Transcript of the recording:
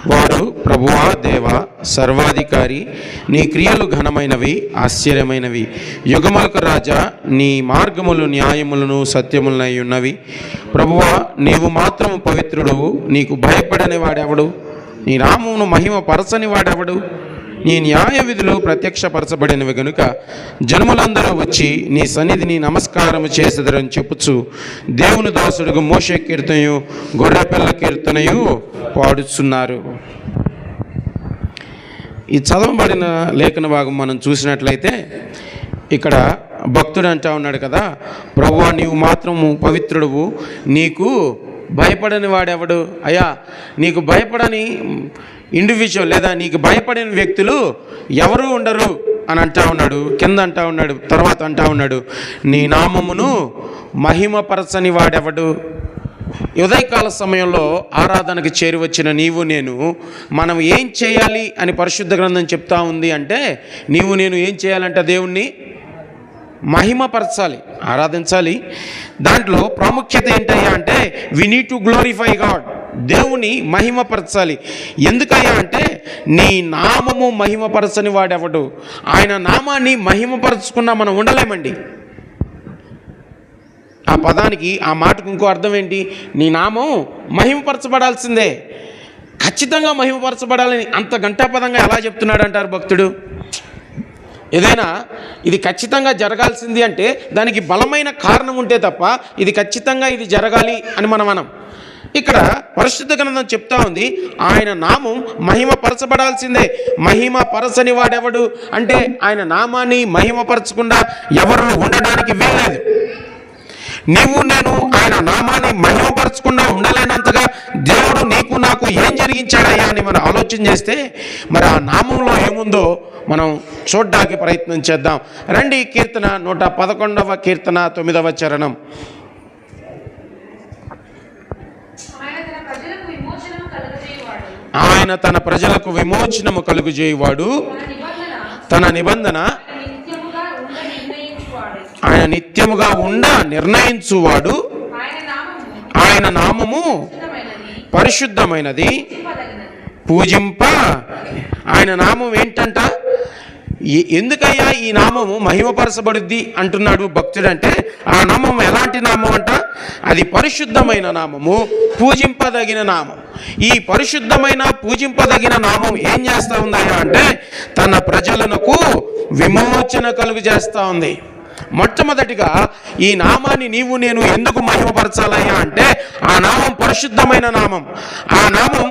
వారు, ప్రభువా, దేవా, సర్వాధికారి, నీ క్రియలు ఘనమైనవి, ఆశ్చర్యమైనవి. యుగములకు రాజా, నీ మార్గములు న్యాయములను సత్యములనై ఉన్నవి. ప్రభువా, నీవు మాత్రము పవిత్రుడవు. నీకు భయపడని వాడెవడు? నీ నామమును మహిమ పరచని వాడెవడు? నీ న్యాయ విధులు ప్రత్యక్షపరచబడినవి గనుక జనములందరూ వచ్చి నీ సన్నిధిని నమస్కారము చేసేదరని చెప్పుచు దేవుని దాసుడుకు మోషే కీర్తనయు గొర్రెపిల్ల కీర్తనయు పాడుచున్నారు. ఈ చదవబడిన లేఖన భాగం మనం చూసినట్లయితే ఇక్కడ భక్తుడు అంటా ఉన్నాడు కదా, ప్రభువా, నీవు మాత్రము పవిత్రుడువు, నీకు భయపడని వాడెవడు? అయ్యా, నీకు భయపడని ఇండివిజువల్ లేదా నీకు భయపడిన వ్యక్తులు ఎవరు ఉండరు అని అంటా ఉన్నాడు. కింద అంటా ఉన్నాడు, తర్వాత అంటా ఉన్నాడు, నీ నామమును మహిమపరచని వాడెవడు? ఉదయకాల సమయంలో ఆరాధనకు చేరి వచ్చిన నీవు నేను మనం ఏం చేయాలి అని పరిశుద్ధ గ్రంథం చెప్తా ఉంది అంటే, నీవు నేను ఏం చేయాలంటే దేవుణ్ణి మహిమపరచాలి, ఆరాధించాలి. దాంట్లో ప్రాముఖ్యత ఏంటయ్యా అంటే we need to glorify God. దేవుని మహిమపరచాలి. ఎందుకయ్యా అంటే నీ నామము మహిమపరచని వాడెవడు? ఆయన నామాన్ని మహిమపరచుకున్నా మనం ఉండలేమండి. ఆ పదానికి, ఆ మాటకు ఇంకో అర్థం ఏంటి? నీ నామం మహిమపరచబడాల్సిందే, ఖచ్చితంగా మహిమపరచబడాలని అంత గంటాపదంగా ఎలా చెప్తున్నాడు అంటారు భక్తుడు? ఏదైనా ఇది ఖచ్చితంగా జరగాల్సింది అంటే దానికి బలమైన కారణం ఉంటే తప్ప ఇది ఖచ్చితంగా ఇది జరగాలి అని మనం అనం. ఇక్కడ పరిశుద్ధ గ్రంథం చెప్తా ఉంది, ఆయన నామం మహిమపరచబడాల్సిందే. మహిమపరచని వాడెవడు అంటే ఆయన నామాన్ని మహిమపరచకుండా ఎవరు ఉండడానికి వీల్లేదు. నీవు నేను ఆయన నామాన్ని మహిమపరచకుండా ఉండలేనంతగా దేవుడు నీకు నాకు ఏం జరిగించాడయ్యా అని మనం ఆలోచన చేస్తే మరి ఆ నామంలో ఏముందో మనం చూడ్డానికి ప్రయత్నం చేద్దాం. రండి, కీర్తన 111వ కీర్తన 9వ చరణం. ఆయన తన ప్రజలకు విమోచనము కలుగజేయువాడు, తన నిబంధన ఆయన నిత్యముగా ఉండ నిర్ణయించువాడు. ఆయన నామము పరిశుద్ధమైనది, పూజింప. ఆయన నామం ఏంటంట? ఎందుకయ్యా ఈ నామము మహిమపరచబడుద్ది అంటున్నాడు భక్తుడు అంటే, ఆ నామం ఎలాంటి నామం అంట? అది పరిశుద్ధమైన నామము, పూజింపదగిన నామం. ఈ పరిశుద్ధమైన పూజింపదగిన నామం ఏం చేస్తూ ఉందయ్యా అంటే తన ప్రజలకు విమోచన కలుగు చేస్తూ ఉంది. మొట్టమొదటిగా ఈ నామాన్ని నీవు నేను ఎందుకు మహిమపరచాలయ్యా అంటే ఆ నామం పరిశుద్ధమైన నామం. ఆ నామం